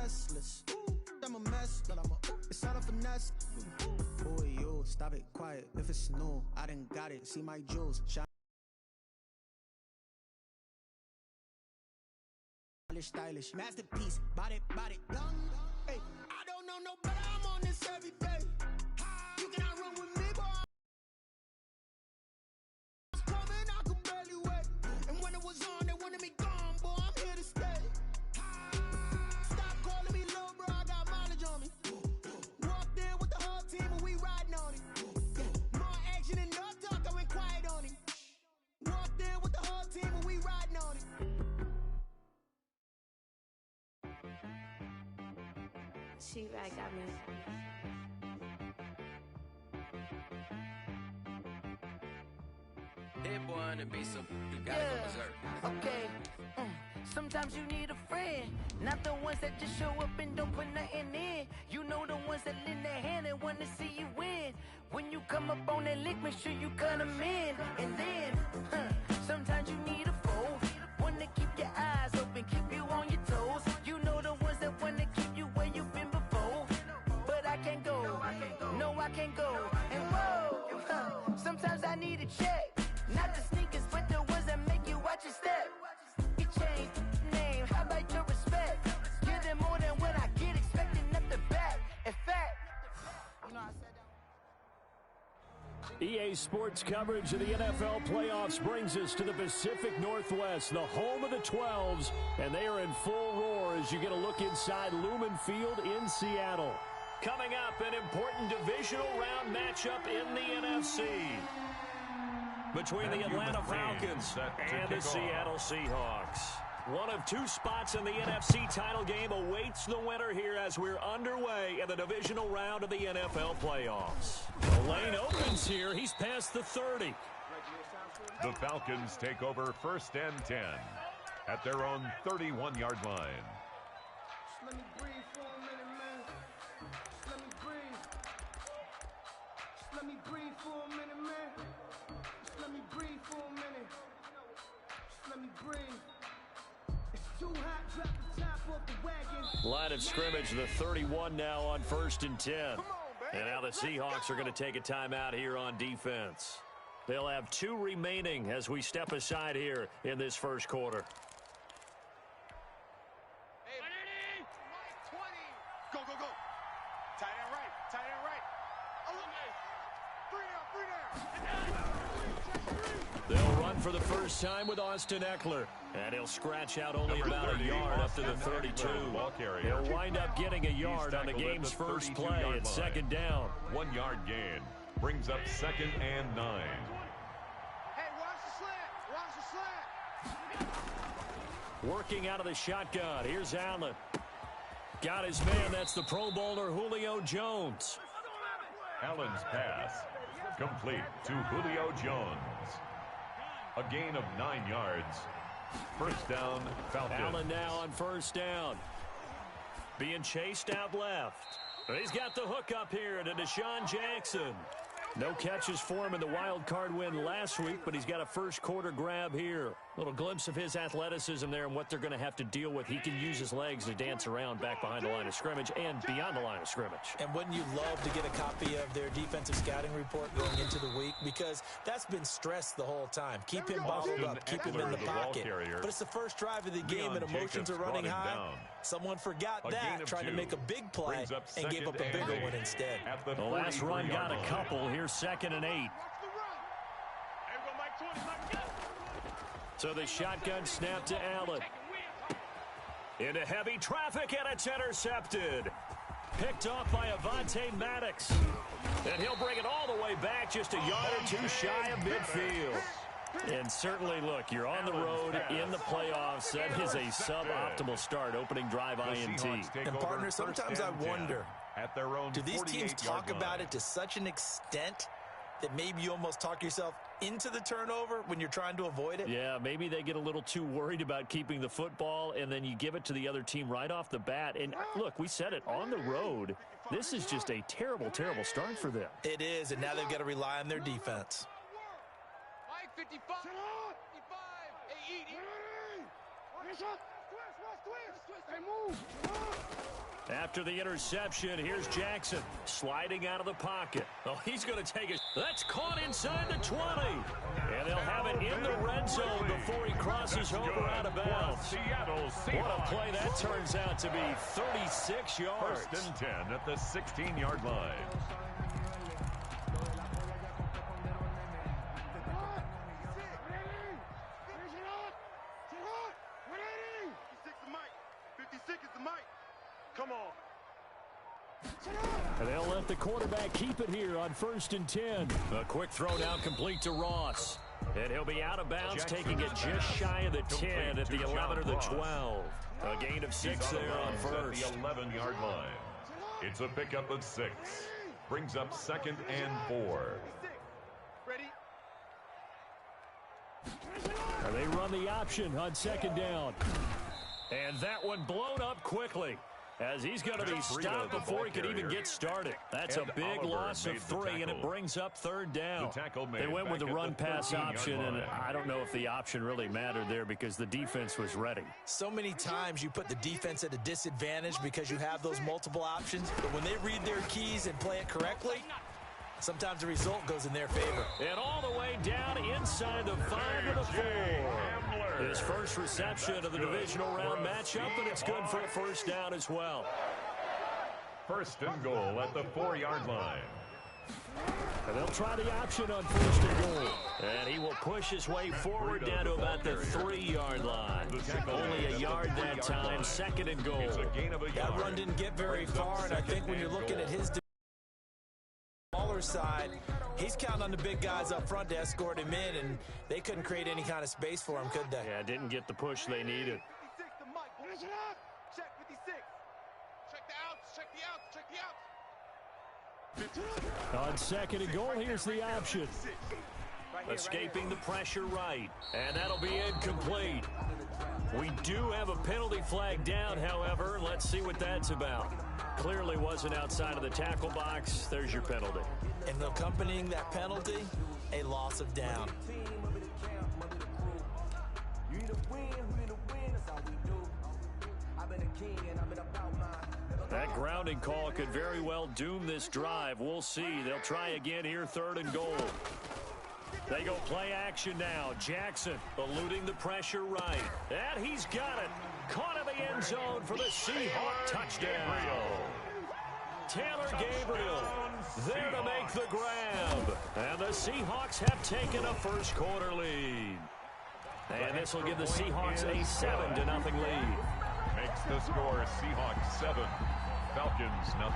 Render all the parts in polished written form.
restless. I'm a mess, but it's all a finesse. Boy, you stop it quiet. If it's new, I done got it. See my jewels shine. Stylish, masterpiece, body, young. Hey, I don't know no better. I'm on this every day. You cannot run with me, boy. I was coming, I could barely wait. And when it was on, they wanted me gone, boy. I'm here to stay. Stop calling me little bro, I got mileage on me. Walked in with the whole team and we riding on it. More action and no talk, I went quiet on him. Walked in with the whole team and we riding on it. She right got me. That boy on the beat, so you gotta go berserk. Okay. Sometimes you need a friend, not the ones that just show up and don't put nothing in. You know the ones that lend their hand and want to see you win. When you come up on that lick, make sure you cut them in. And then, sometimes you need a foe, one to keep your eyes open, keep you on your toes. You know the ones that want to keep you where you've been before. But I can't go, no I can't go. And whoa, sometimes I need a check. Not the sneakers, but the ones that make you watch your step. You change name, how about your respect? Give them more than what I get, expecting nothing back. In fact, you know I said that. EA Sports coverage of the NFL playoffs brings us to the Pacific Northwest, the home of the 12s, and they are in full roar as you get a look inside Lumen Field in Seattle. Coming up, an important divisional round matchup in the NFC between the Atlanta Falcons and the Seattle Seahawks. One of two spots in the NFC title game awaits the winner here as we're underway in the divisional round of the NFL playoffs. The lane opens here. He's past the 30. The Falcons take over 1st and 10 at their own 31-yard line. Just let me breathe for a minute, man. Just let me breathe. Just let me breathe for a minute, man. Just let me breathe for a minute. Just let me breathe. It's too hot, drop the top off the wagon. Line of scrimmage, the 31 now on 1st and 10. And now the Seahawks are going to take a timeout here on defense. They'll have 2 remaining as we step aside here in this first quarter. Go, go, go. Tight end right. Tight end right. They'll run for the first time with Austin Eckler. And he'll scratch out only about a yard up to the 32. He'll wind up getting a yard on the game's first play at 2nd down. 1-yard gain brings up 2nd and 9. Hey, watch the slant. Watch the slant. Working out of the shotgun. Here's Allen. Got his man. That's the Pro Bowler Julio Jones. Allen's pass complete to Julio Jones. A gain of 9 yards. 1st down, Falcons. Allen now on 1st down. Being chased out left. He's got the hook up here to Deshaun Jackson. No catches for him in the wild card win last week, but he's got a first quarter grab here. Little glimpse of his athleticism there and what they're going to have to deal with. He can use his legs to dance around back behind the line of scrimmage and beyond the line of scrimmage. And wouldn't you love to get a copy of their defensive scouting report going into the week? Because that's been stressed the whole time. Keep him bottled up. Keep him in the pocket. But it's the first drive of the game and emotions are running high. Someone forgot that, trying to make a big play and gave up a bigger one instead. The last run got a couple. Here's 2nd and 8. So the shotgun snap to Allen. Into heavy traffic, and it's intercepted. Picked off by Avonte Maddox. And he'll bring it all the way back, just a yard or 2 shy of midfield. And certainly, look, you're on the road in the playoffs. That is a suboptimal start, opening drive INT. And, partner, sometimes I wonder, do these teams talk about it to such an extent that maybe you almost talk yourself into the turnover when you're trying to avoid it? Yeah, maybe they get a little too worried about keeping the football, and then you give it to the other team right off the bat. And, look, we said it, on the road, this is just a terrible, terrible start for them. It is, and now they've got to rely on their defense. 55, 55, After the interception, here's Jackson sliding out of the pocket. Oh, he's going to take it. That's caught inside the 20. And they'll have it in the red zone before he crosses over out of bounds. What a play that turns out to be. 36 yards. First and 10 at the 16-yard line. Come on. And they'll let the quarterback keep it here on 1st and 10. A quick throw now complete to Ross. And he'll be out of bounds, taking it just shy of the 10 at the 11 or the 12. A gain of 6 there on first. At the 11-yard line. It's a pickup of 6. Brings up 2nd and 4. Ready? And they run the option on 2nd down. And that one blown up quickly, as he's going to be stopped before he could even get started. That's a big loss of 3, and it brings up 3rd down. They went with the run-pass option, and I don't know if the option really mattered there because the defense was ready. So many times you put the defense at a disadvantage because you have those multiple options, but when they read their keys and play it correctly, sometimes the result goes in their favor. And all the way down inside the 5 to the 4. His first reception of the divisional round matchup, and it's good for a 1st down as well. 1st and goal at the 4-yard line. And they'll try the option on 1st and goal. And he will push his way forward down to about the 3-yard line. Only a yard that time, 2nd and goal. That run didn't get very far, and I think when you're looking at his smaller side, he's counting on the big guys up front to escort him in, and they couldn't create any kind of space for him, could they? Yeah, didn't get the push they needed. Check 56. Check the outs. Check the outs. On 2nd and goal, here's the option. Escaping the pressure right, and that'll be incomplete. We do have a penalty flag down, however. Let's see what that's about. Clearly wasn't outside of the tackle box. There's your penalty. And accompanying that penalty, a loss of down. That grounding call could very well doom this drive. We'll see. They'll try again here, 3rd and goal. They go play action now. Jackson eluding the pressure right. And he's got it. Caught in the end zone for the Seahawk touchdown. Taylor Gabriel there to make the grab. And the Seahawks have taken a 1st quarter lead. And this will give the Seahawks a 7-0 lead. Makes the score Seahawks 7, Falcons 0.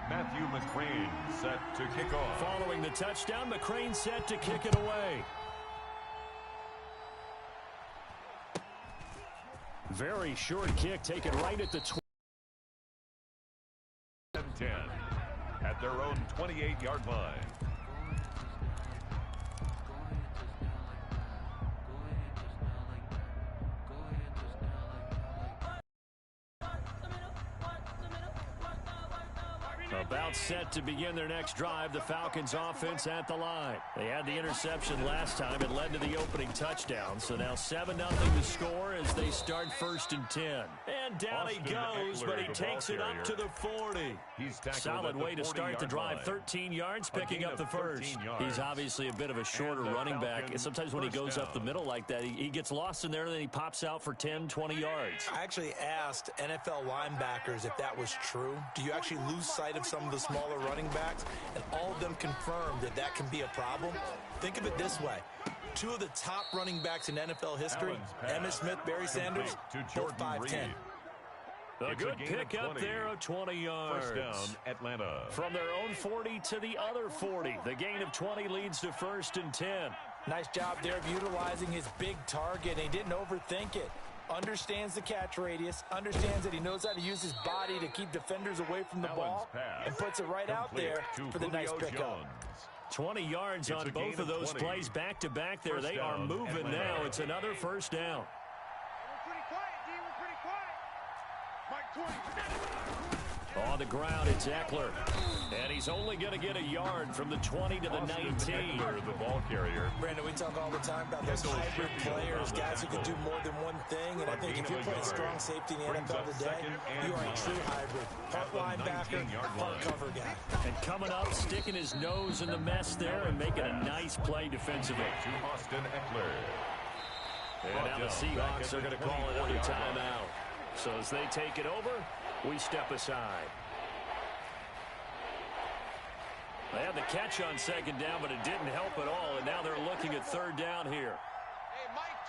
Matthew McCrane set to kick off. Following the touchdown, McCrane set to kick it away. Very short kick taken right at the 10 at their own 28-yard line. About set to begin their next drive, the Falcons offense at the line. They had the interception last time. It led to the opening touchdown. So now 7-0 to score as they start 1st and 10. And down he goes, but he takes it up to the 40. Solid way to start the drive. 13 yards, picking up the 1st. He's obviously a bit of a shorter running back. And sometimes when he goes up the middle like that, he gets lost in there, and then he pops out for 10, 20 yards. I actually asked NFL linebackers if that was true. Do you actually lose sight of some of the smaller running backs? And all of them confirmed that that can be a problem. Think of it this way. 2 of the top running backs in NFL history, Emmitt Smith, Barry Sanders, both 5'10". A good pick up there of 20 yards. 1st down, Atlanta. From their own 40 to the other 40. The gain of 20 leads to 1st and 10. Nice job there of utilizing his big target. He didn't overthink it. Understands the catch radius, understands that he knows how to use his body to keep defenders away from the ball, and puts it right out there for the nice pickup. 20 yards on both of those plays back-to-back there. They are moving now. It's another 1st down. We're pretty quiet, D. We're pretty quiet. Mike 20. On the ground, it's Eckler. And he's only going to get a yard from the 20 to the 19. Eckler, the ball carrier. Brandon, we talk all the time about those hybrid players, guys who can do more than one thing. And I think if you're playing strong safety in the NFL today, you are a true hybrid. Part linebacker, part cover guy. And coming up, sticking his nose in the mess there and making a nice play defensively. To Austin Eckler. And now the Seahawks are going to call another timeout. So as they take it over, we step aside. They had the catch on second down, but it didn't help at all. And now they're looking at third down here. Hey, Mike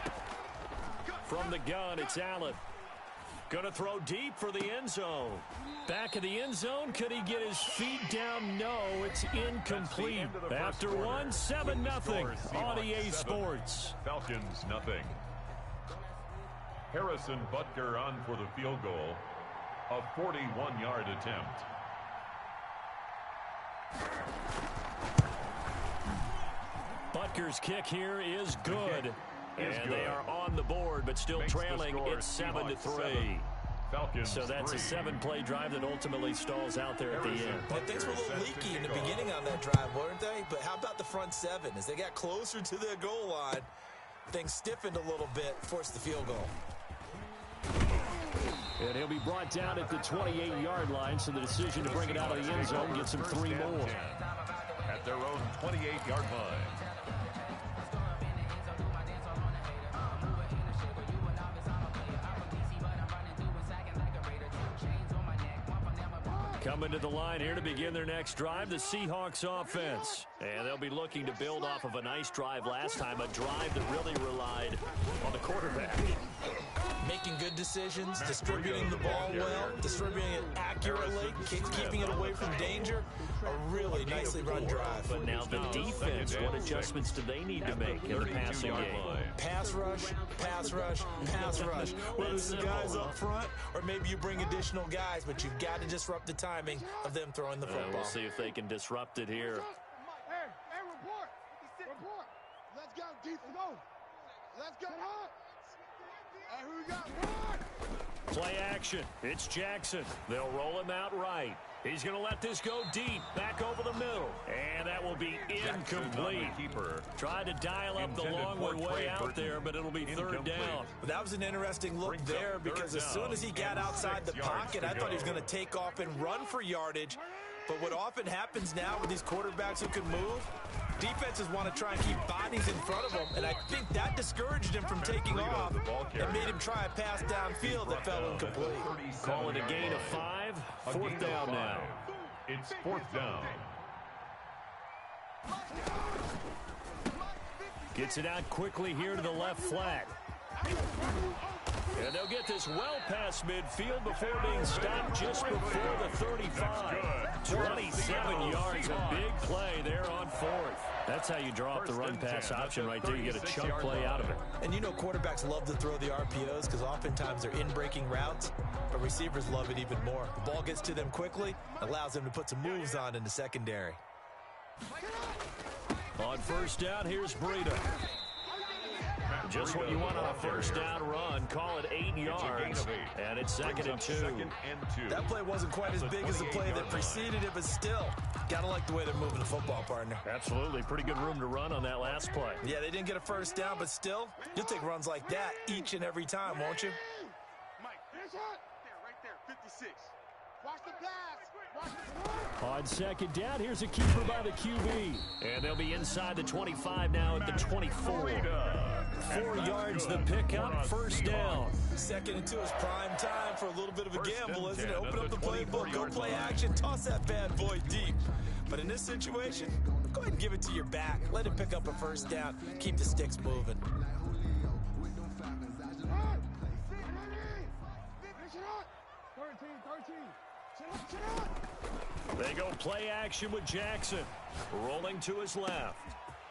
20, From the gun, it's Allen. Going to throw deep for the end zone. Back of the end zone. Could he get his feet down? No, it's incomplete. After one, 7-0 on EA Sports. Falcons, nothing. Harrison Butker on for the field goal. A 41-yard attempt. Butker's kick here is good. And they are on the board, but still trailing. It's 7-3. Falcons so that's 3. a 7-play drive that ultimately stalls out there at the end. Well, things were a little leaky in the beginning on that drive, weren't they? But how about the front seven? As they got closer to their goal line, things stiffened a little bit, forced the field goal. And he'll be brought down at the 28-yard line, so the decision to bring it out of the end zone gets him 3 more. At their own 28-yard line. Coming to the line here to begin their next drive, the Seahawks offense. And they'll be looking to build off of a nice drive last time, a drive that really relied on the quarterback. Making good decisions, distributing the ball well, distributing it accurately, keeping it away from danger. A really nicely run drive. But now the defense, what adjustments do they need to make in the passing game? Pass rush, pass rush, pass rush. Whether it's the guys up front or maybe you bring additional guys, but you've got to disrupt the timing of them throwing the football. We'll see if they can disrupt it here. Hey, report. Report. Let's go, defense. Go. Let's go. Hey, who we got? Play action. It's Jackson. They'll roll him out right. He's going to let this go deep, back over the middle. And that will be incomplete. Tried to dial up the long way out there, but it'll be third down. Well, that was an interesting look there because as soon as he got outside the pocket, I thought he was going to take off and run for yardage. But what often happens now with these quarterbacks who can move, defenses want to try and keep bodies in front of them, and I think that discouraged him from taking off and made him try a pass downfield that fell incomplete. Call it a gain of 5. Fourth down now. It's fourth down. Gets it out quickly here to the left flat. And they'll get this well past midfield before being stopped just before the 35. 27 yards, a big play there on fourth. That's how you draw up the run-pass option right there. You get a chunk play out of it. And you know quarterbacks love to throw the RPOs because oftentimes they're in-breaking routes, but receivers love it even more. The ball gets to them quickly, allows them to put some moves on in the secondary. On first down, here's Breida. Just what you want on a first down run. Call it 8 yards. And it's second and 2. That play wasn't quite as big as the play that preceded it, but still, gotta like the way they're moving the football, partner. Absolutely. Pretty good room to run on that last play. Yeah, they didn't get a first down, but still, you'll take runs like that each and every time, won't you? Mike, there's one. There, right there, 56. Watch the pass. Watch the On second down, here's a keeper by the QB. And they'll be inside the 25 now at the 24. 4 yards the pickup, first down. Second and 2 is prime time for a little bit of a gamble, isn't it? Open up the playbook, go play action, toss that bad boy deep. But in this situation, go ahead and give it to your back. Let him pick up a first down. Keep the sticks moving. They go play action with Jackson. Rolling to his left.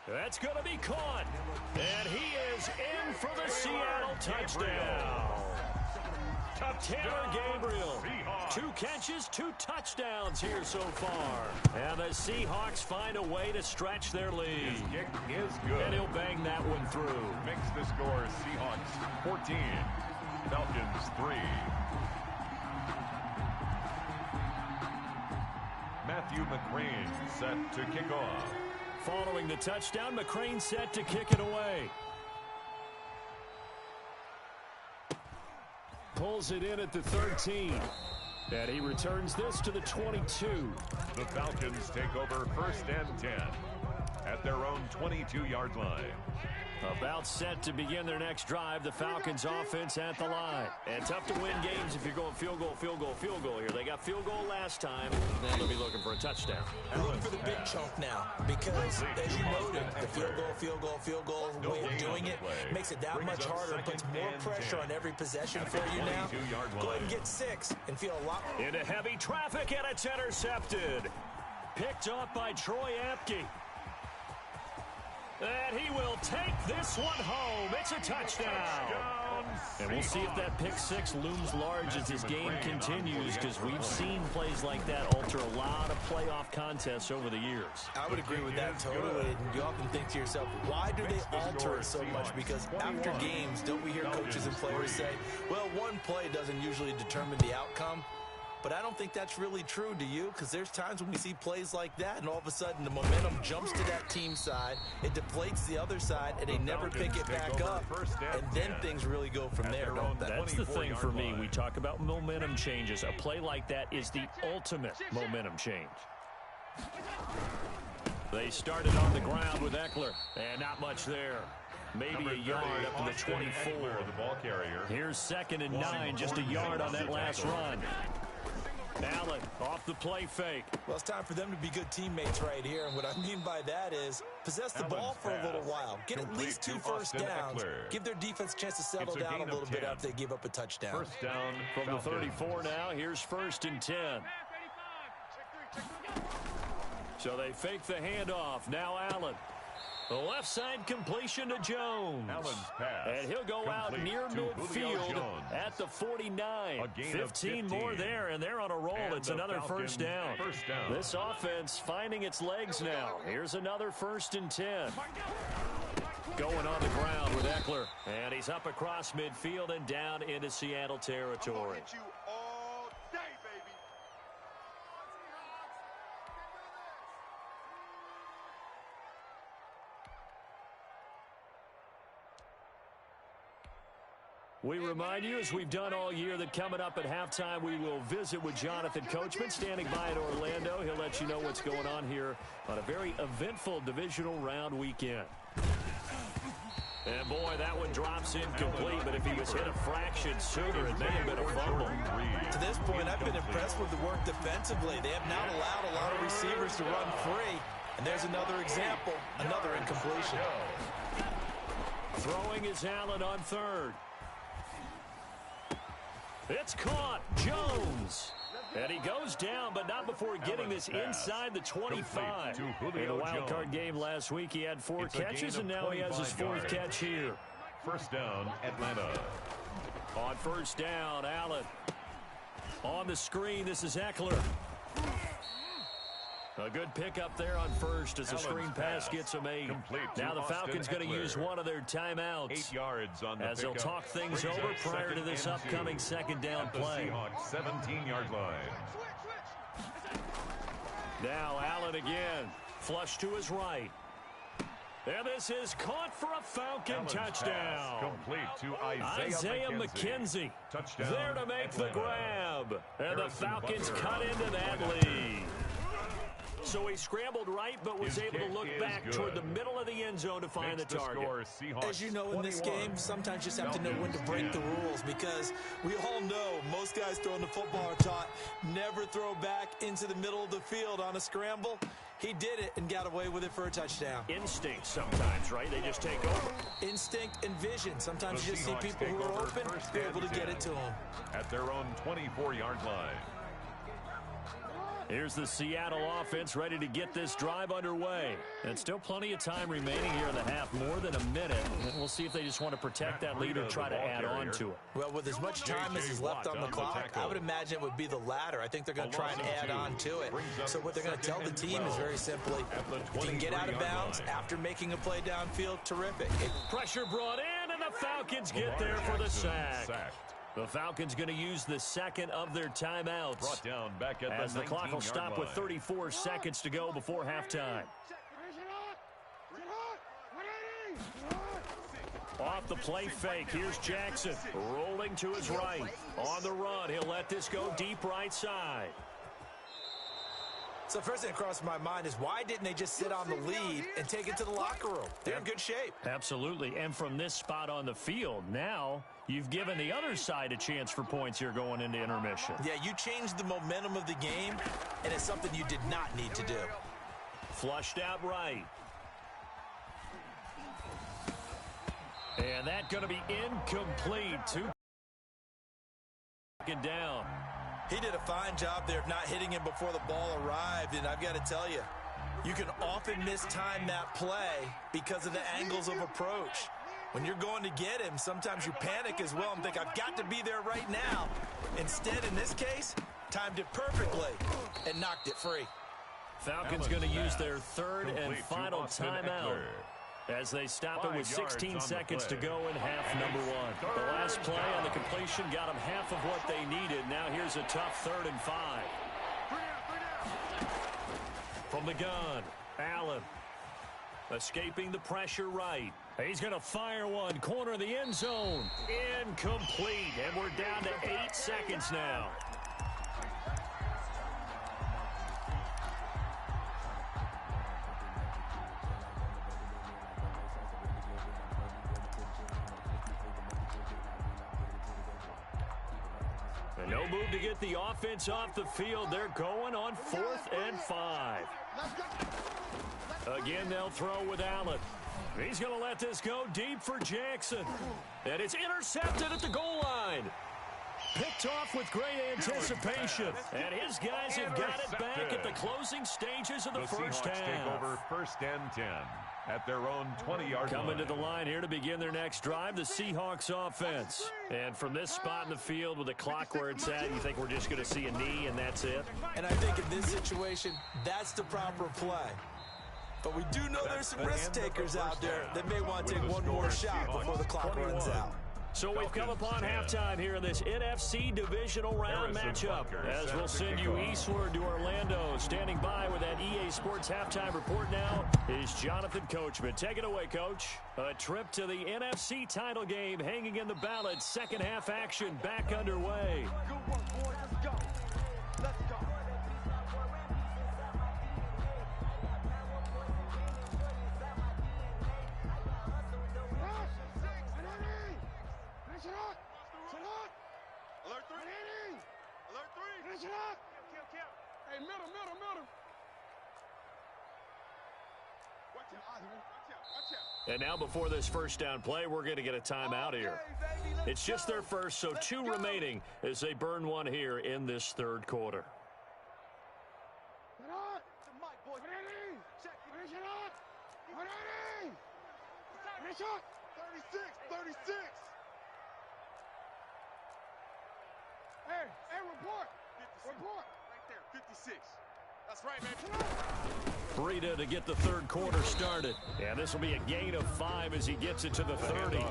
That's going to be caught. And he is in for the Seattle touchdown. Taylor Gabriel. 2 catches, 2 touchdowns here so far. And the Seahawks find a way to stretch their lead. His kick is good. And he'll bang that one through. Makes the score Seahawks 14. Falcons 3. Matthew McCrane set to kick off. Following the touchdown, McCrane set to kick it away. Pulls it in at the 13. And he returns this to the 22. The Falcons take over 1st and 10 at their own 22-yard line. About set to begin their next drive. The Falcons offense at the line. And tough to win games if you're going field goal, field goal, field goal here. They got field goal last time. Now they'll be looking for a touchdown. Look for the big chunk now because, as you noted, the field goal way of doing it makes it that much harder and puts more pressure on every possession for you now. Go ahead and get 6 and feel a lot. Into heavy traffic, and it's intercepted. Picked off by Troy Apke. And he will take this one home. It's a touchdown. And we'll see if that pick 6 looms large as this game continues, because we've seen plays like that alter a lot of playoff contests over the years. I would agree with that totally. And you often think to yourself, why do they alter it so much? Because after games, don't we hear coaches and players say, well, one play doesn't usually determine the outcome? But I don't think that's really true, do you? Because there's times when we see plays like that, and all of a sudden the momentum jumps to that team side, it deflates the other side, and they never pick it back up, and then things really go from there, don't they? That's the thing for me. We talk about momentum changes. A play like that is the ultimate momentum change. They started on the ground with Eckler, and not much there. Maybe a yard up to the 24. Here's 2nd and 9, just a yard on that last run. Allen off the play fake. Well, it's time for them to be good teammates right here. And what I mean by that is possess the ball for a little while. Get at least 2 first downs. Give their defense a chance to settle down a little bit after they give up a touchdown. First down from the 34 now. Here's 1st and 10. So they fake the handoff. Now Allen. The left side completion to Jones. And he'll go out near midfield at the 49. 15 more there, and they're on a roll. It's another first down. This offense finding its legs now. Here's another 1st and 10. Going on the ground with Eckler. And he's up across midfield and down into Seattle territory. We remind you, as we've done all year, that coming up at halftime, we will visit with Jonathan Coachman, standing by in Orlando. He'll let you know what's going on here on a very eventful divisional round weekend. And, boy, that one drops incomplete, but if he was hit a fraction sooner, it may have been a fumble. To this point, I've been impressed with the work defensively. They have not allowed a lot of receivers to run free. And there's another example, another incompletion. Throwing is Allen on 3rd. It's caught. Jones. And he goes down, but not before getting this inside the 25. In a wild card game last week, he had 4 catches, and now he has his 4th catch here. First down, Atlanta. On first down, Allen. On the screen, this is Eckler. A good pickup there on first as the screen pass gets him 8. Now the Falcons going to use one of their timeouts 8 yards on the as they'll talk things over prior to this upcoming 2nd down play. 17-yard line. Now Allen again. Flush to his right. And this is caught for a Falcon touchdown. Complete to Isaiah McKenzie. There to make the grab. And the Falcons cut into that lead. So he scrambled right, but was able to look back toward the middle of the end zone to find the target. As you know, in this game, sometimes you just have to know when to break the rules, because we all know most guys throwing the football are taught never throw back into the middle of the field on a scramble. He did it and got away with it for a touchdown. Instinct sometimes, right? They just take over. Instinct and vision. Sometimes you just see people who are open, they're able to get it to them. At their own 24-yard line. Here's the Seattle offense ready to get this drive underway. And still plenty of time remaining here in the half, more than a minute. And we'll see if they just want to protect that lead or try to add on to it. Well, with as much time as is left on the clock, I would imagine it would be the latter. I think they're going to try and add on to it. So what they're going to tell the team is very simply, if you can get out of bounds after making a play downfield, terrific. Pressure brought in, and the Falcons get there for the sack. The Falcons going to use the second of their timeouts. Brought down back at as the clock will stop with 34 line. seconds to go before halftime. Off the play fake, here's Jackson, rolling to his right. On the run, he'll let this go deep right side. So the first thing that crossed my mind is why didn't they just sit on the lead and take it to the locker room? They're in good shape. Absolutely, and from this spot on the field, now you've given the other side a chance for points here going into intermission. Yeah, you changed the momentum of the game, and it's something you did not need to do. Flushed out right. And that's going to be incomplete. 2 down. He did a fine job there of not hitting him before the ball arrived, and I've got to tell you, you can often mistime that play because of the angles of approach. When you're going to get him, sometimes you panic as well and think, I've got to be there right now. Instead, in this case, timed it perfectly and knocked it free. Falcons going to use their third and final timeout as they stop it with 16 seconds to go in half number 1. The last play on the completion got them half of what they needed. Now here's a tough 3rd and 5. From the gun, Allen. Escaping the pressure right. He's going to fire one. Corner of the end zone. Incomplete. And we're down to 8 seconds now. And no move to get the offense off the field. They're going on 4th and 5. Again, they'll throw with Allen. He's going to let this go deep for Jackson. And it's intercepted at the goal line. Picked off with great anticipation. And his guys have got it back at the closing stages of the first half. Take over 1st and 10 at their own 20-yard line. Coming to the line here to begin their next drive, the Seahawks offense. And from this spot in the field with the clock where it's at, you think we're just going to see a knee and that's it? And I think in this situation, that's the proper play. But we do know there's some risk takers out there that may want to take one more shot before the clock runs out. So we've come upon halftime here in this NFC divisional round matchup. As we'll send you eastward to Orlando. Standing by with that EA Sports halftime report now is Jonathan Coachman. Take it away, Coach. A trip to the NFC title game hanging in the balance. Second half action back underway. Good work, boys. Let's go. Let's go. Alert 3. Alert 3. Finish it up. Hey, middle. Watch out. And now before this first down play, we're going to get a timeout here. It's just their first, so 2 remaining as they burn one here in this 3rd quarter. Finish up. 36. Hey, report. Report. Right there, 56. That's right, man. Breida to get the 3rd quarter started. And this will be a gain of 5 as he gets it to the 30.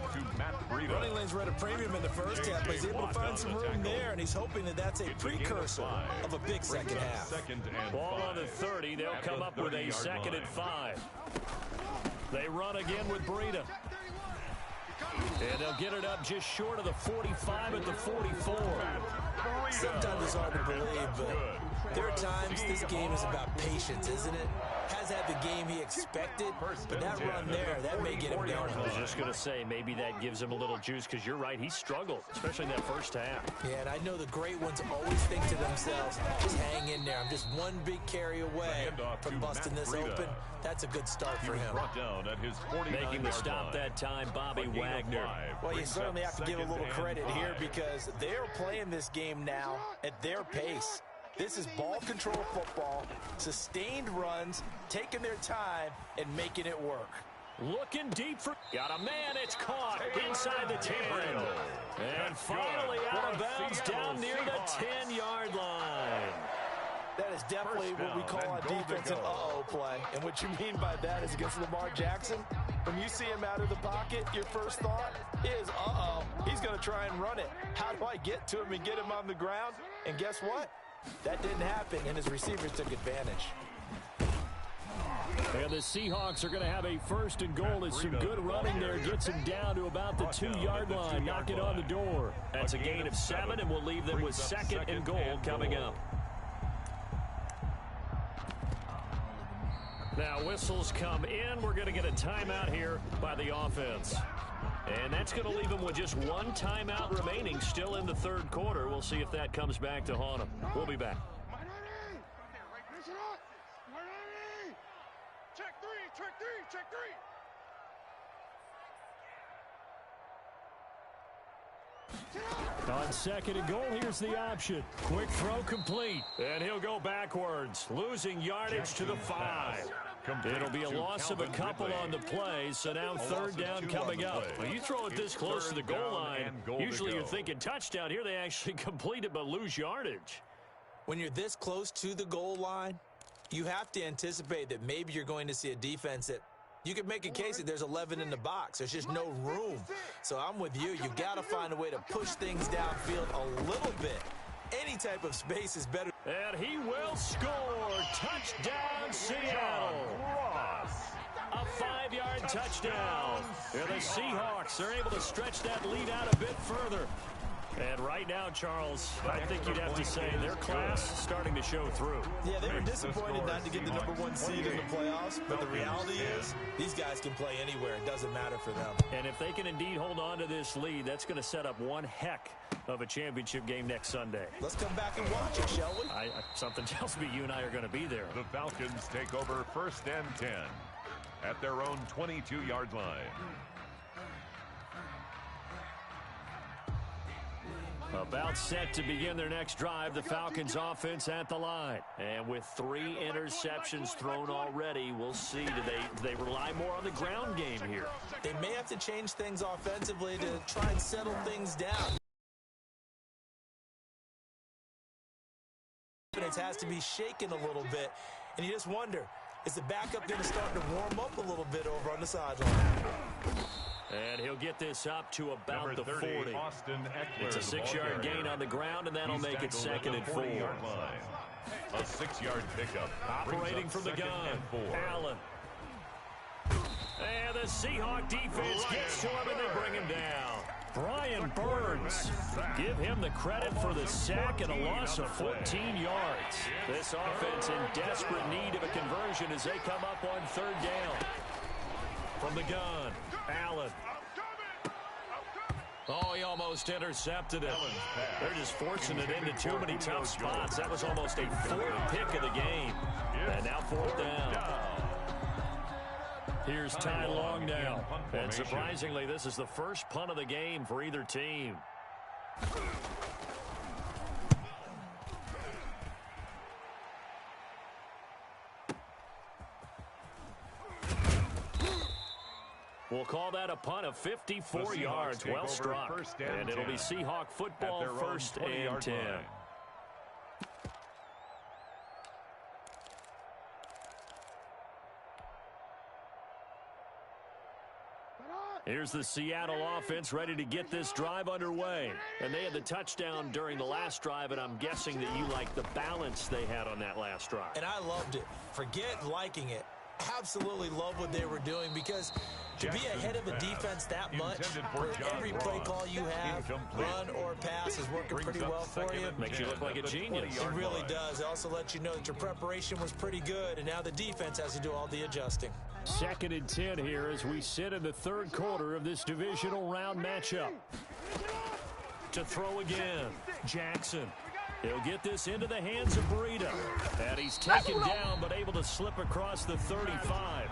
Running lanes were at a premium in the first half, but he's able to find some room there, and he's hoping that that's a precursor of a big second half. Ball on the 30. They'll come up with a 2nd and 5. They run again with Breida. And they'll get it up just short of the 45 at the 44. Sometimes it's hard to believe, but there are times this game is about patience, isn't it? Has had the game he expected, but that run there, that may get him down. I was just going to say, maybe that gives him a little juice, because you're right, he struggled, especially in that first half. Yeah, and I know the great ones always think to themselves, just hang in there. I'm just one big carry away from busting this open. That's a good start for him. Making the stop that time, Bobby Wagner. Well, you certainly have to give a little credit here because they're playing this game now at their pace. This is ball control football, sustained runs, taking their time, and making it work. Looking deep for... Got a man, it's caught inside the 10. And finally out of bounds down near the 10-yard line. That is definitely what we call on defense an uh-oh play. And what you mean by that is against Lamar Jackson, when you see him out of the pocket, your first thought is, uh-oh, he's going to try and run it. How do I get to him and get him on the ground? And guess what? That didn't happen, and his receivers took advantage. And the Seahawks are going to have a first and goal as some good running there gets him down to about the 2-yard line, knocking on the door. That's a gain of 7, and we'll leave them with second and goal coming up. Now whistles come in. We're going to get a timeout here by the offense. And that's going to leave them with just one timeout remaining still in the third quarter. We'll see if that comes back to haunt them. We'll be back. Check three. On second and goal, here's the option. Quick throw complete. And he'll go backwards, losing yardage to the 5. It'll be a loss of a couple on the play, so now third down coming up. When you throw it this close to the goal line, usually you're thinking touchdown. Here they actually complete it but lose yardage. When you're this close to the goal line, you have to anticipate that maybe you're going to see a defense that you could make a case that there's 11 in the box. There's just no room. So I'm with you. You've got to find a way to push things downfield a little bit. Any type of space is better. And he will score. Touchdown, Seattle. A 5-yard touchdown. And the Seahawks are able to stretch that lead out a bit further. And right now, Charles, I think you'd have to say their class starting to show through. Yeah, they were disappointed not to get the #1 seed in the playoffs, but the reality is these guys can play anywhere. It doesn't matter for them. And if they can indeed hold on to this lead, that's going to set up one heck of a championship game next Sunday. Let's come back and watch it, shall we? Something tells me you and I are going to be there. The Falcons take over first and 10 at their own 22-yard line. About set to begin their next drive, the Falcons offense at the line. And with 3 interceptions thrown already, we'll see, do they rely more on the ground game here? They may have to change things offensively to try and settle things down. It has to be shaken a little bit. And you just wonder, is the backup going to start to warm up a little bit over on the sideline? And he'll get this up to about the 40. It's a 6-yard gain on the ground, and that'll make it second and 4. A 6-yard pickup. Operating from the gun, Allen. And the Seahawk defense gets to him, and they bring him down. Brian Burns, give him the credit for the sack and a loss of 14 yards. This offense in desperate need of a conversion as they come up on third down. From the gun, Allen. Oh, he almost intercepted it. They're just forcing it into too many tough spots. That was almost a 4th pick of the game. And now 4th down. Here's Ty Long now. And surprisingly, this is the first punt of the game for either team. We'll call that a punt of 54 yards. Well struck. And it'll be Seahawk football, first and 10. Here's the Seattle offense ready to get this drive underway. And they had the touchdown during the last drive, and I'm guessing that you like the balance they had on that last drive. And I loved it. Forget liking it. Absolutely love what they were doing, because to be ahead of a defense that much, where every play call you have, run or pass, is working pretty well for you. Makes you look like a genius. It really does. It also lets you know that your preparation was pretty good, and now the defense has to do all the adjusting. Second and 10 here as we sit in the third quarter of this divisional round matchup. To throw again, Jackson. He'll get this into the hands of Burrito. And he's taken down, but able to slip across the 35.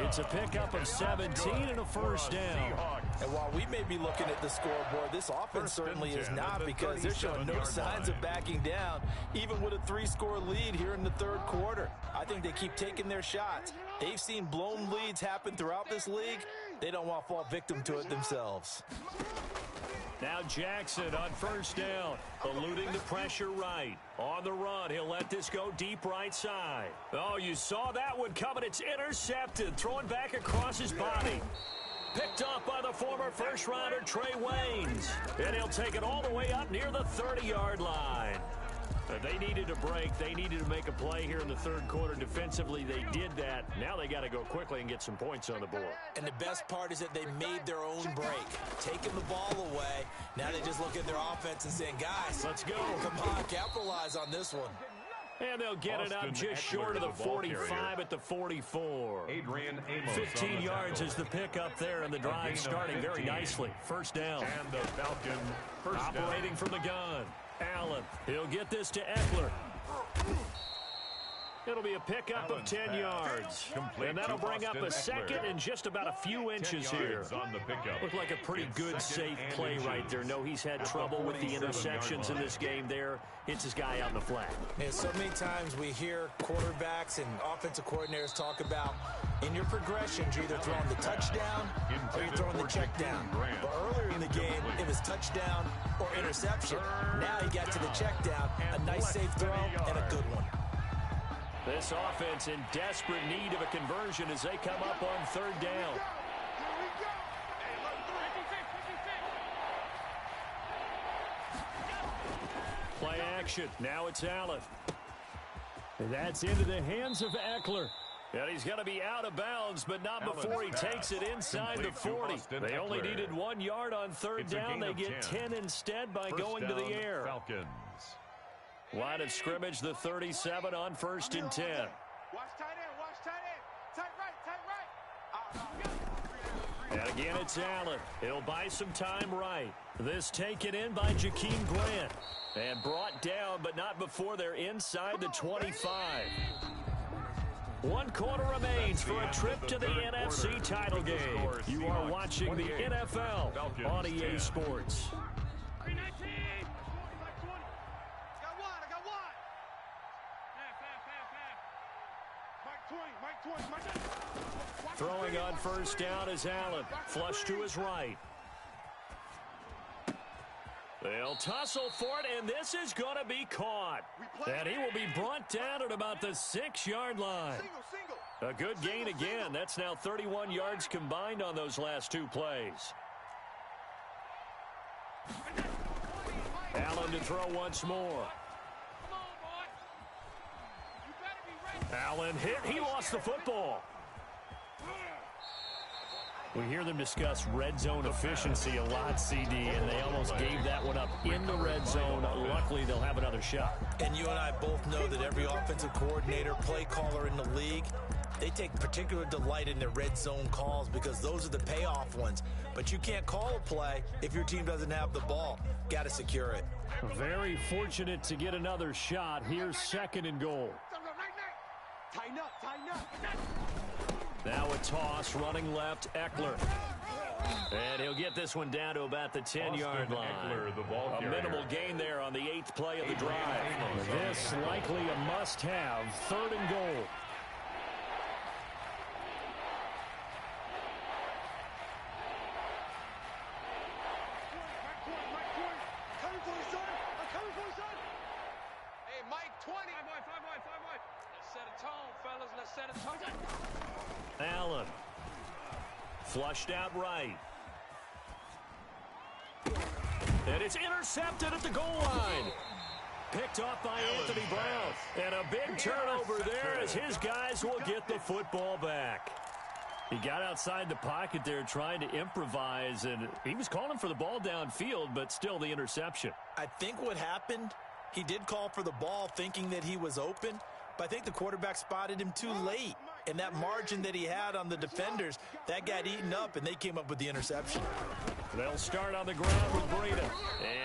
It's a pickup of 17 and a first down. And while we may be looking at the scoreboard, this offense certainly is not, because they're showing no signs of backing down, even with a 3-score lead here in the third quarter. I think they keep taking their shots. They've seen blown leads happen throughout this league. They don't want to fall victim to it themselves. Now Jackson on first down, eluding the pressure right. On the run, he'll let this go deep right side. Oh, you saw that one coming. It's intercepted, throwing back across his body. Picked off by the former first-rounder Trey Waynes. And he'll take it all the way up near the 30-yard line. They needed a break. They needed to make a play here in the third quarter. Defensively, they did that. Now they got to go quickly and get some points on the board. And the best part is that they made their own break, taking the ball away. Now they just look at their offense and saying, guys, let's go. Come on, capitalize on this one. And they'll get it up just short of the 45 at the 44. 15 yards is the pickup there, and the drive starting very nicely. First down. And the Falcon operating from the gun. Allen, he'll get this to Eckler. It'll be a pickup of 10 yards. And that'll bring up a second and just about a few inches here. Looked like a pretty good, safe play right there. No, he's had trouble with the interceptions in this game there. Hits his guy out in the flat. And so many times we hear quarterbacks and offensive coordinators talk about in your progressions, you're either throwing the touchdown or you're throwing the check down. But earlier in the game, it was touchdown or interception. Now he got to the check down, a nice safe throw and a good one. This offense in desperate need of a conversion as they come up on third down. Play action. Now it's Allen. And that's into the hands of Eckler. And he's going to be out of bounds, but not before he takes it inside the 40. They only needed 1 yard on third down. They get 10 instead by going to the air. Falcons. Line of scrimmage, the 37 on first and 10. Watch tight end, watch tight end. Tight right. And again, it's Allen. He'll buy some time right. This taken in by Jakeem Grant. And brought down, but not before they're inside the 25. 1 quarter remains for a trip to the NFC title game. You are watching the NFL on EA Sports. Throwing on first down is Allen. Flush to his right. They'll tussle for it, and this is going to be caught. And he will be brought down at about the 6-yard line. A good gain again. That's now 31 yards combined on those last 2 plays. Allen to throw once more. Allen hit. He lost the football. We hear them discuss red zone efficiency a lot, CD, and they almost gave that one up in the red zone. Luckily, they'll have another shot. And you and I both know that every offensive coordinator, play caller in the league, they take particular delight in their red zone calls because those are the payoff ones. But you can't call a play if your team doesn't have the ball. Got to secure it. Very fortunate to get another shot. Here's second and goal. Tighten up, tighten up. Now a toss, running left, Eckler. And he'll get this one down to about the 10-yard line. A minimal gain there on the 8th play of the drive. This likely a must-have, third and goal. Hey, Mike, 20. 5 wide. Let's set a tone, fellas. Let's set a tone. Allen. Flushed out right. And it's intercepted at the goal line. Picked off by Anthony Brown. And a big turnover there as his guys will get the football back. He got outside the pocket there trying to improvise, and he was calling for the ball downfield, but still the interception. I think what happened, he did call for the ball thinking that he was open, but I think the quarterback spotted him too late. And that margin that he had on the defenders, that got eaten up, and they came up with the interception. They'll start on the ground with Breida.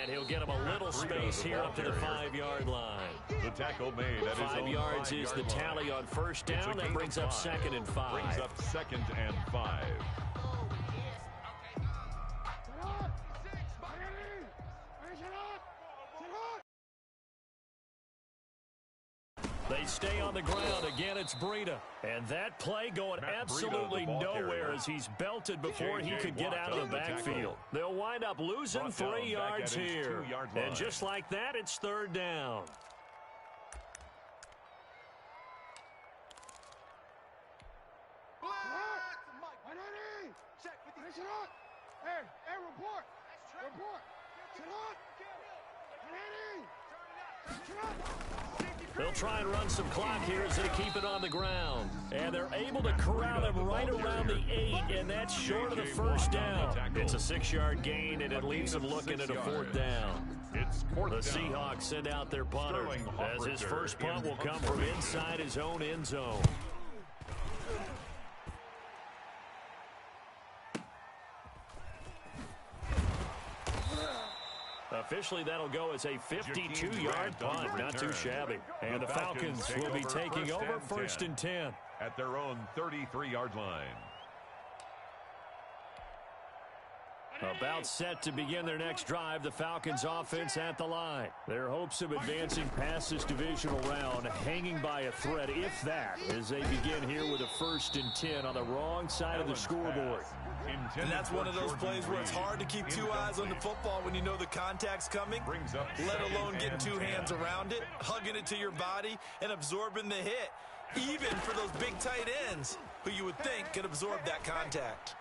And he'll get him a little space here up to the 5-yard line. The tackle made at 5 yards is the tally on first down. That brings up 2nd and 5. Brings up 2nd and 5. They they stay on the ground. Again, it's Breida. And that play going absolutely nowhere as he's belted before he could get out of the backfield. They'll wind up losing 3 yards here. And just like that, it's 3rd down. Hey, report. They'll try and run some clock here as they keep it on the ground. And they're able to corral him right around the 8, and that's short of the 1st down. It's a 6-yard gain, and it leaves them looking at a 4th down. The Seahawks send out their punter as his first punt will come from inside his own end zone. Officially, that'll go as a 52-yard punt. Not too shabby. And the Falcons will be taking over 1st and 10. At their own 33-yard line. About set to begin their next drive, the Falcons offense at the line. Their hopes of advancing past this divisional round hanging by a thread, if that, as they begin here with a 1st and 10 on the wrong side of the scoreboard. And that's one of those plays where it's hard to keep 2 eyes on the football when you know the contact's coming, let alone getting 2 hands around it, hugging it to your body, and absorbing the hit, even for those big tight ends who you would think could absorb that contact.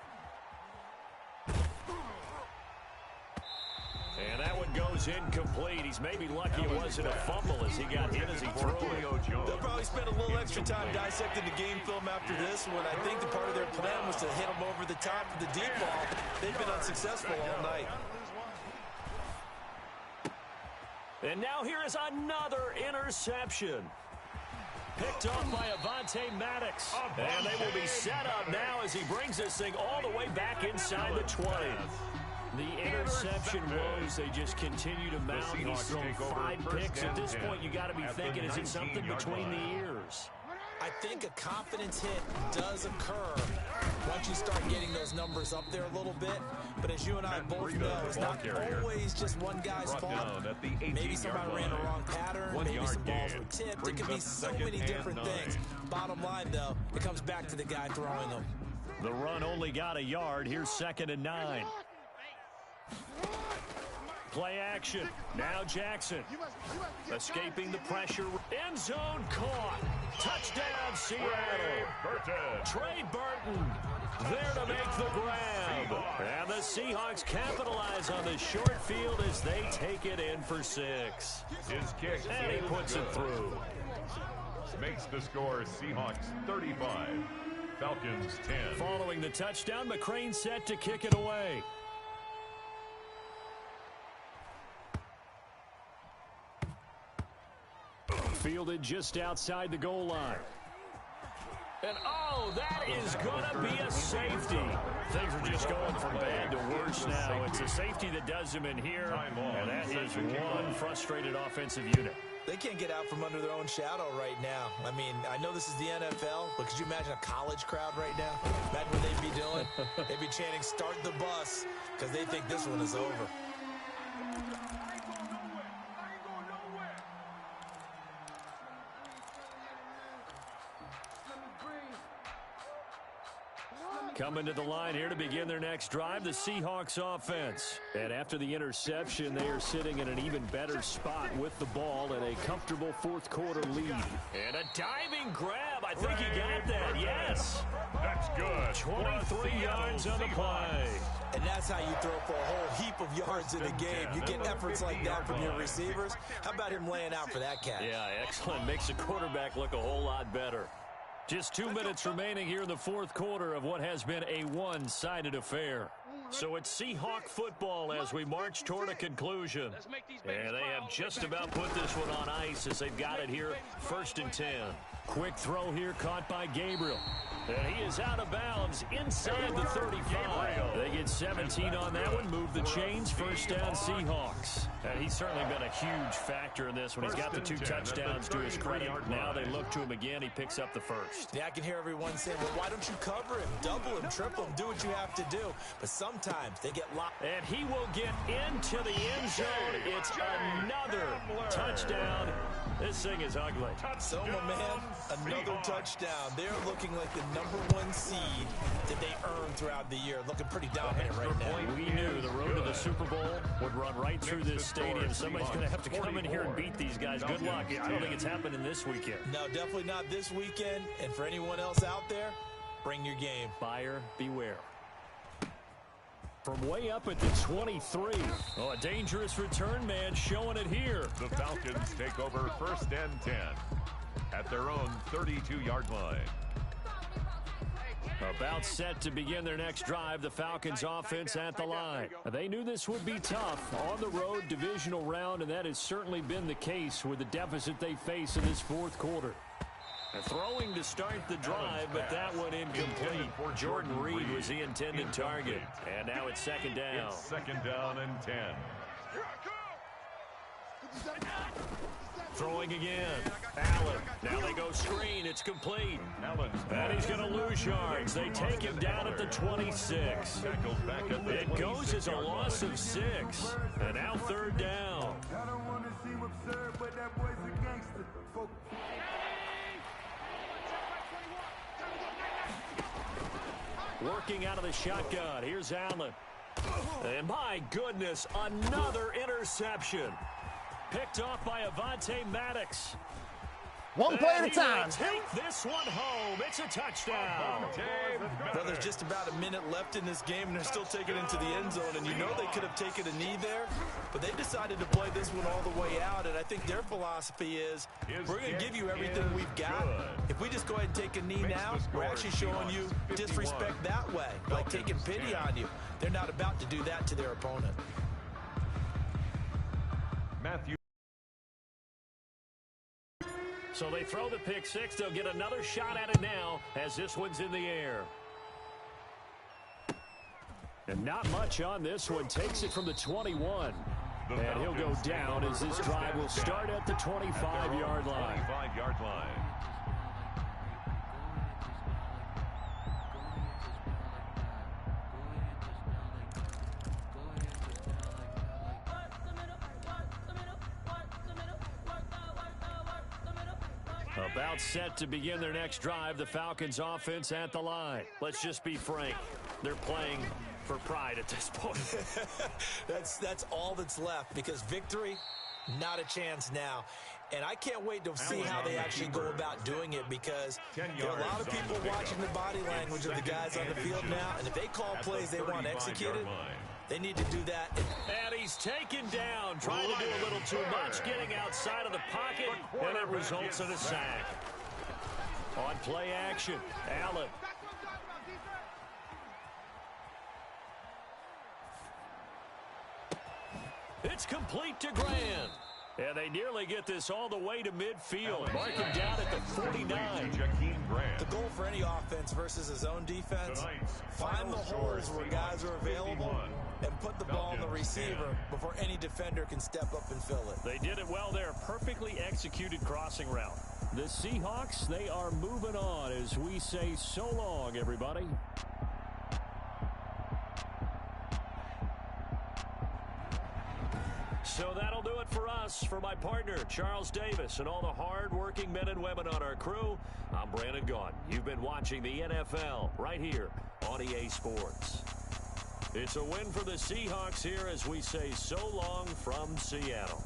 And that one goes incomplete. He's maybe lucky it wasn't a fumble as he got hit as he threw it. They'll probably spend a little extra time dissecting the game film after this one. I think the part of their plan was to hit him over the top of the deep ball. They've been unsuccessful all night. And now here is another interception. Picked off by Avonte Maddox. And they will be set up now as he brings this thing all the way back inside the 20. The interception woes, they just continue to mount. He's thrown 5 picks. At this point, you got to be thinking, is it something between the ears? I think a confidence hit does occur once you start getting those numbers up there a little bit. But as you and I both know, it's not always just one guy's fault. Maybe somebody ran the wrong pattern. Maybe some balls were tipped. It could be so many different things. Bottom line, though, it comes back to the guy throwing them. The run only got a yard. Here's 2nd and 9. Play action. Now Jackson. Escaping the pressure. End zone caught. Touchdown, Seattle. Trey Burton there to make the grab. And the Seahawks capitalize on the short field as they take it in for 6. His kick. And he puts it through. Makes the score Seahawks 35. Falcons 10. Following the touchdown, McCrane set to kick it away. Fielded just outside the goal line. And, oh, that is going to be a safety. Things are just going from bad to worse now. It's a safety that does them in here, and that is one frustrated offensive unit. They can't get out from under their own shadow right now. I mean, I know this is the NFL, but could you imagine a college crowd right now? Imagine what they'd be doing. They'd be chanting, "Start the bus," because they think this one is over. Coming to the line here to begin their next drive, the Seahawks offense. And after the interception, they are sitting in an even better spot with the ball and a comfortable 4th quarter lead. And a diving grab. I think he got that. Yes. That's good. 23 yards on the play. And that's how you throw for a whole heap of yards in a game. You get efforts like that from your receivers. How about him laying out for that catch? Yeah, excellent. Makes the quarterback look a whole lot better. Just 2 minutes remaining here in the 4th quarter of what has been a one-sided affair. So it's Seahawk football as we march toward a conclusion. And they have just about put this one on ice as they've got it here, 1st and 10. Quick throw here caught by Gabriel. And he is out of bounds inside the 35. They get 17 on that one, move the chains, 1st down Seahawks. And he's certainly been a huge factor in this when he's got the 2 touchdowns to his credit. Now they look to him again, he picks up the 1st. Yeah, I can hear everyone saying, well, why don't you cover him, double him, triple him, do what you have to do. But sometimes they get locked. And he will get into the end zone. It's another touchdown This thing is ugly. So, my man, another touchdown. They're looking like the #1 seed that they earned throughout the year. Looking pretty dominant right now. We knew the road to the Super Bowl would run right through this stadium. Somebody's going to have to come in here and beat these guys. Good luck. I don't think it's happening this weekend. No, definitely not this weekend. And for anyone else out there, bring your game. Buyer beware. From way up at the 23. Oh, a dangerous return man showing it here. The Falcons take over 1st and 10 at their own 32-yard line. About set to begin their next drive, the Falcons offense at the line. They knew this would be tough on the road divisional round, and that has certainly been the case with the deficit they face in this fourth quarter. Throwing to start the drive, but that one incomplete. Jordan Reed was the intended target. And now it's 2nd down. It's 2nd down and 10. Throwing again. Allen. Now they go screen. It's complete. And he's going to lose yards. They take him down at the 26. It goes as a loss of 6. And now 3rd down. Working out of the shotgun. Here's Allen. And my goodness, another interception. Picked off by Avonte Maddox. One play at a time. Take this one home. It's a touchdown. Well, there's just about a minute left in this game, and they're still taking it into the end zone. And you know they could have taken a knee there, but they decided to play this one all the way out. And I think their philosophy is, we're going to give you everything we've got. If we just go ahead and take a knee now, we're actually showing you disrespect that way, like taking pity on you. They're not about to do that to their opponent. Matthew. So they throw the pick six. They'll get another shot at it now as this one's in the air. And not much on this one. Takes it from the 21. And he'll go down as this drive will start at the 25-yard line. 25-yard line. About set to begin their next drive, the Falcons offense at the line. Let's just be frank. They're playing for pride at this point. That's all that's left, because victory, not a chance now. And I can't wait to see how they actually go about doing it, because there are a lot of people watching the body language of the guys on the field now, and if they call plays they want executed, they need to do that. And he's taken down, trying to do a little too much, getting outside of the pocket, and it results in a sack. On play action, Allen. It's complete to Grant. And they nearly get this all the way to midfield. Mark him down at the 49. The goal for any offense versus his own defense, find the holes where guys are available and put the ball in the receiver before any defender can step up and fill it. They did it well there. Perfectly executed crossing route. The Seahawks, they are moving on as we say so long, everybody. So that'll do it for us. For my partner, Charles Davis, and all the hard-working men and women on our crew, I'm Brandon Gaughan. You've been watching the NFL right here on EA Sports. It's a win for the Seahawks here as we say so long from Seattle.